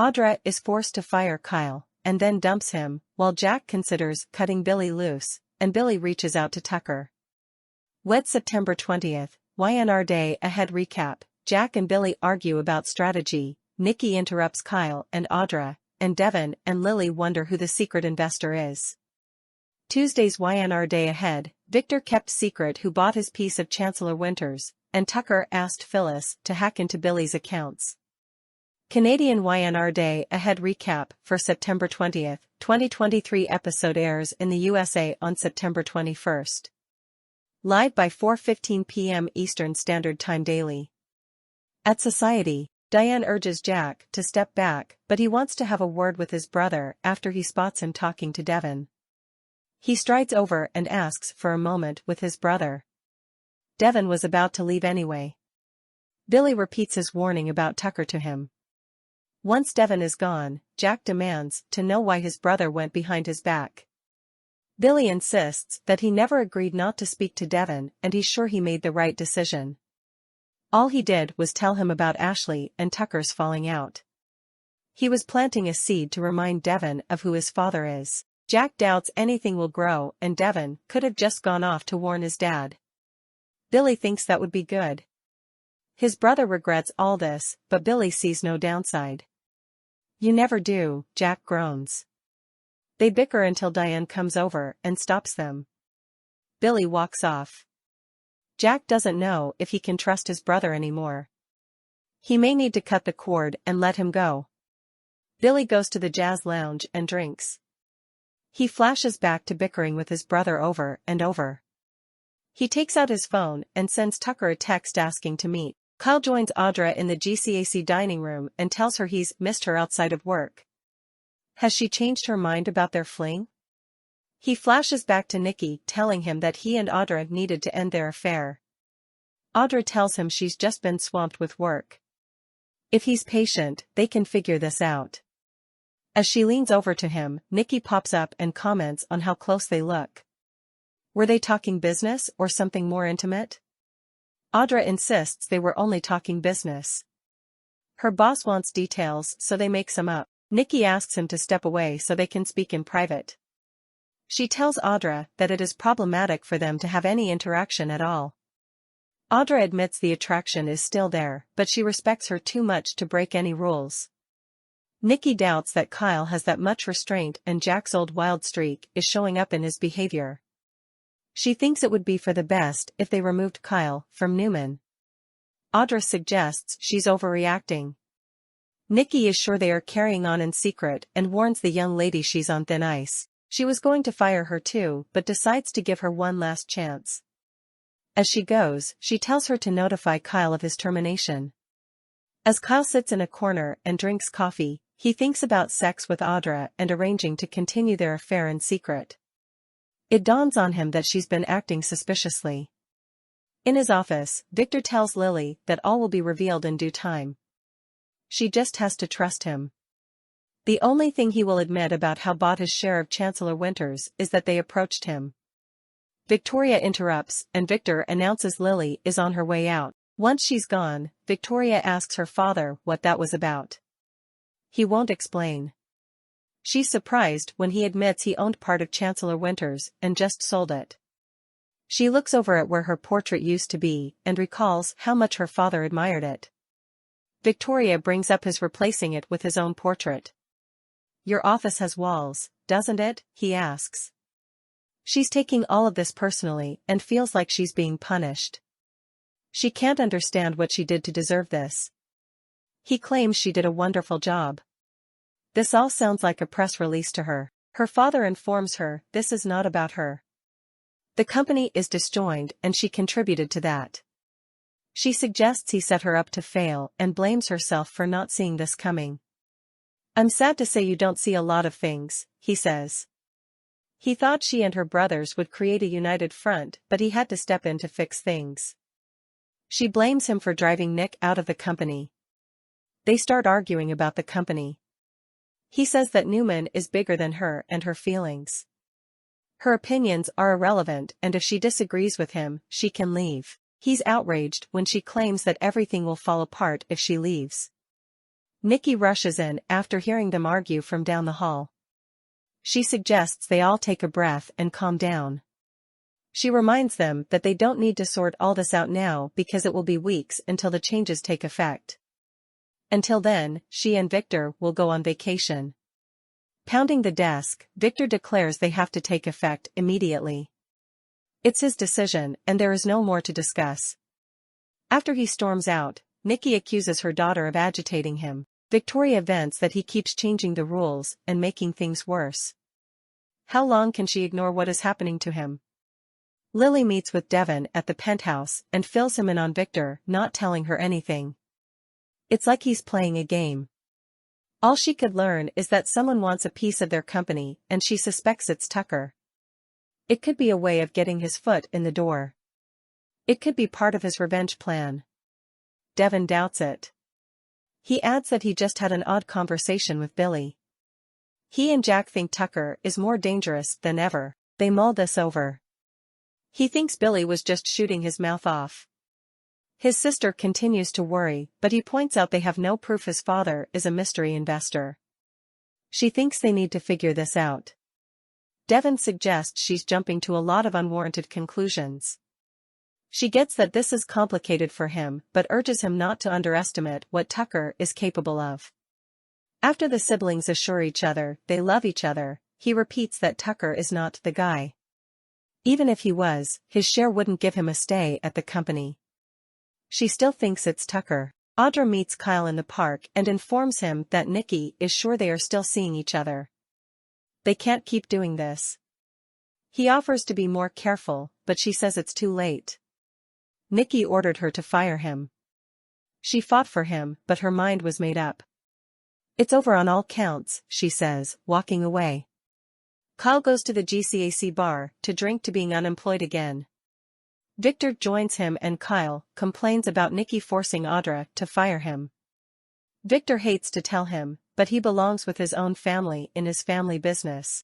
Audra is forced to fire Kyle, and then dumps him, while Jack considers cutting Billy loose, and Billy reaches out to Tucker. Weds September 20th, YNR Day Ahead Recap. Jack and Billy argue about strategy, Nikki interrupts Kyle and Audra, and Devin and Lily wonder who the secret investor is. Tuesday's YNR Day Ahead, Victor kept secret who bought his piece of Chancellor Winters, and Tucker asked Phyllis to hack into Billy's accounts. Canadian YNR Day Ahead Recap for September 20th, 2023 episode airs in the USA on September 21st. Live by 4:15 p.m. Eastern Standard Time daily. At Society, Diane urges Jack to step back, but he wants to have a word with his brother after he spots him talking to Devin. He strides over and asks for a moment with his brother. Devin was about to leave anyway. Billy repeats his warning about Tucker to him. Once Devin is gone, Jack demands to know why his brother went behind his back. Billy insists that he never agreed not to speak to Devin and he's sure he made the right decision. All he did was tell him about Ashley and Tucker's falling out. He was planting a seed to remind Devin of who his father is. Jack doubts anything will grow and Devin could have just gone off to warn his dad. Billy thinks that would be good. His brother regrets all this, but Billy sees no downside. You never do, Jack groans. They bicker until Diane comes over and stops them. Billy walks off. Jack doesn't know if he can trust his brother anymore. He may need to cut the cord and let him go. Billy goes to the jazz lounge and drinks. He flashes back to bickering with his brother over and over. He takes out his phone and sends Tucker a text asking to meet. Kyle joins Audra in the GCAC dining room and tells her he's missed her outside of work. Has she changed her mind about their fling? He flashes back to Nikki telling him that he and Audra needed to end their affair. Audra tells him she's just been swamped with work. If he's patient, they can figure this out. As she leans over to him, Nikki pops up and comments on how close they look. Were they talking business or something more intimate? Audra insists they were only talking business. Her boss wants details, so they make some up. Nikki asks him to step away so they can speak in private. She tells Audra that it is problematic for them to have any interaction at all. Audra admits the attraction is still there, but she respects her too much to break any rules. Nikki doubts that Kyle has that much restraint and Jack's old wild streak is showing up in his behavior. She thinks it would be for the best if they removed Kyle from Newman. Audra suggests she's overreacting. Nikki is sure they are carrying on in secret and warns the young lady she's on thin ice. She was going to fire her too, but decides to give her one last chance. As she goes, she tells her to notify Kyle of his termination. As Kyle sits in a corner and drinks coffee, he thinks about sex with Audra and arranging to continue their affair in secret. It dawns on him that she's been acting suspiciously. In his office, Victor tells Lily that all will be revealed in due time. She just has to trust him. The only thing he will admit about how bought his share of Chancellor Winters is that they approached him. Victoria interrupts, and Victor announces Lily is on her way out. Once she's gone, Victoria asks her father what that was about. He won't explain. She's surprised when he admits he owned part of Chancellor Winters and just sold it. She looks over at where her portrait used to be and recalls how much her father admired it. Victoria brings up his replacing it with his own portrait. Your office has walls, doesn't it? He asks. She's taking all of this personally and feels like she's being punished. She can't understand what she did to deserve this. He claims she did a wonderful job. This all sounds like a press release to her. Her father informs her this is not about her. The company is disjoined and she contributed to that. She suggests he set her up to fail and blames herself for not seeing this coming. I'm sad to say you don't see a lot of things, he says. He thought she and her brothers would create a united front, but he had to step in to fix things. She blames him for driving Nick out of the company. They start arguing about the company. He says that Newman is bigger than her and her feelings. Her opinions are irrelevant and if she disagrees with him, she can leave. He's outraged when she claims that everything will fall apart if she leaves. Nikki rushes in after hearing them argue from down the hall. She suggests they all take a breath and calm down. She reminds them that they don't need to sort all this out now because it will be weeks until the changes take effect. Until then, she and Victor will go on vacation. Pounding the desk, Victor declares they have to take effect immediately. It's his decision, and there is no more to discuss. After he storms out, Nikki accuses her daughter of agitating him. Victoria vents that he keeps changing the rules and making things worse. How long can she ignore what is happening to him? Lily meets with Devon at the penthouse and fills him in on Victor not telling her anything. It's like he's playing a game. All she could learn is that someone wants a piece of their company and she suspects it's Tucker. It could be a way of getting his foot in the door. It could be part of his revenge plan. Devon doubts it. He adds that he just had an odd conversation with Billy. He and Jack think Tucker is more dangerous than ever. They mull this over. He thinks Billy was just shooting his mouth off. His sister continues to worry, but he points out they have no proof his father is a mystery investor. She thinks they need to figure this out. Devon suggests she's jumping to a lot of unwarranted conclusions. She gets that this is complicated for him but urges him not to underestimate what Tucker is capable of. After the siblings assure each other they love each other, he repeats that Tucker is not the guy. Even if he was, his share wouldn't give him a stay at the company. She still thinks it's Tucker. Audra meets Kyle in the park and informs him that Nikki is sure they are still seeing each other. They can't keep doing this. He offers to be more careful, but she says it's too late. Nikki ordered her to fire him. She fought for him, but her mind was made up. It's over on all counts, she says, walking away. Kyle goes to the GCAC bar to drink to being unemployed again. Victor joins him and Kyle complains about Nikki forcing Audra to fire him. Victor hates to tell him, but he belongs with his own family in his family business.